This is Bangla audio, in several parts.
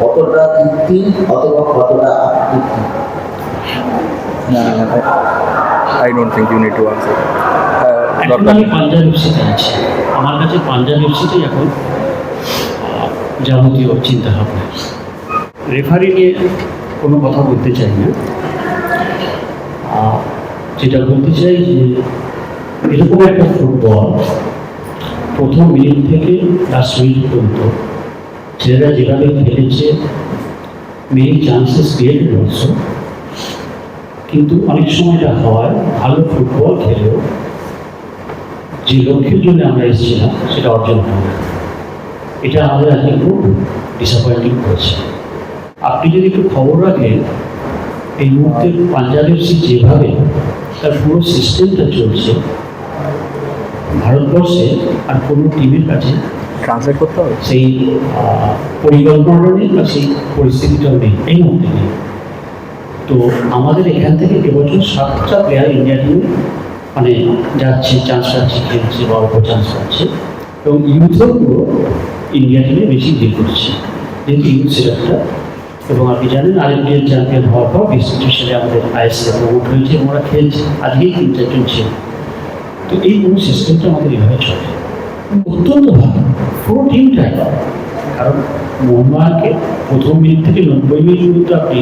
কতটা কৃত্রিম অথবা কতটা আকৃতি? I don't think you need to answer. এখন আমি পাঞ্জাব এফসিতে আছি। আমার কাছে পাঞ্জাব এফসিটাই এখন যাবতীয় চিন্তা ভাবনা। রেফারি নিয়ে কোনো কথা বলতে চাই না। যেটা বলতে চাই যে এরকম একটা ফুটবল প্রথম মিনিট থেকে লাস্ট মিনিট পর্যন্ত ছেলেরা যেভাবে খেলেছে, মেনি চান্সেস ক্রিয়েটেড অলসো, কিন্তু অনেক সময় এটা হয় ভালো ফুটবল খেলেও যে লক্ষ্যের জন্য আমরা এসেছিলাম সেটা অর্জন হয় না। এটা আমাদের আজকে খুব ডিসঅ্যাপয়েন্টিং করেছে। আপনি যদি একটু খবর রাখেন, এই মুহূর্তে পাঞ্জাব এফসি যেভাবে তার পুরো সিস্টেমটা চলছে, ভারতবর্ষে আর কোনো টিমের কাছে ট্রান্সলেট করতে হবে সেই পরিকল্পনাটা নেই বা সেই পরিস্থিতিটাও নেই, এই মুহূর্তে নেই। তো আমাদের এখান থেকে এবছর 7টা প্লেয়ার ইন্ডিয়া টিমে মানে যাচ্ছে, চান্স পাচ্ছে, খেলছে বা অল্প চান্স পাচ্ছে, এবং ইউথও পুরো ইন্ডিয়া টিমে বেশি ডিল করছে, যেহেতু ইউথ সেলেক্টটা। এবং আপনি জানেন আরএনবিএল চ্যাম্পিয়ন হওয়ার পর বেশ কিছু ছেলে আমাদের আইএসএ প্রমোট হয়েছে এবং ওরা খেলছে, আজকেই 3-4জন ছিল। তো এই পুরো সিস্টেমটা আমাদের এভাবে চলে, অত্যন্ত ভালো পুরো টিমটাই। কারণ মোহনবাগানকে প্রথম মিনিট থেকে 90 মিনিট পর্যন্ত আপনি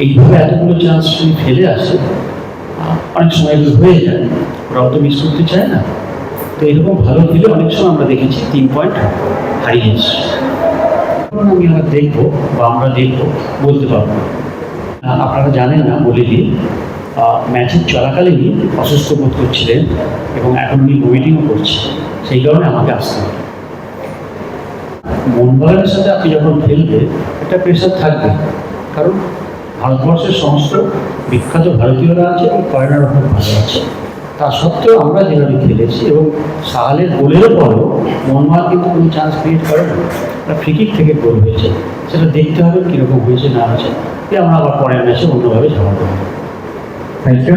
এইভাবে এতগুলো চান্স ফেলে আসে, অনেক সময় এগুলো হয়ে যায়, ওরাও তো মিস করতে চায় না। তো এরকম ভালো খেলে অনেক সময় আমরা দেখেছি 3 পয়েন্ট হারিয়েছি। আমি আমরা দেখবো বা আমরা দেখবো বলতে পারবো না। আপনারা জানেন না, বলে দিই, ম্যাচের চলাকালীনই অসুস্থ বোধ করছিলেন এবং এখন উনি ভমিটিংও করছে, সেই কারণে আমাকে আসতে হবে। মোহনবাগানের সাথে আপনি যখন খেলবে একটা প্রেশার থাকবে, কারণ ভারতবর্ষের সমস্ত বিখ্যাত ভারতীয়রা আছে এবং ফরেনারও খুব ভালো আছে। তা সত্ত্বেও আমরা যেভাবে খেলেছি এবং সাহালের গোলেরও পরেও মোহনবাগান কিন্তু কোনো চান্স ক্রিয়েট করে না, ফ্রি কিক থেকে গোল হয়েছে। সেটা দেখতে হবে কীরকম হয়েছে না হয়েছে, আমরা আবার পরের ম্যাচে অন্যভাবে ঝামেলা করবো। Thank you.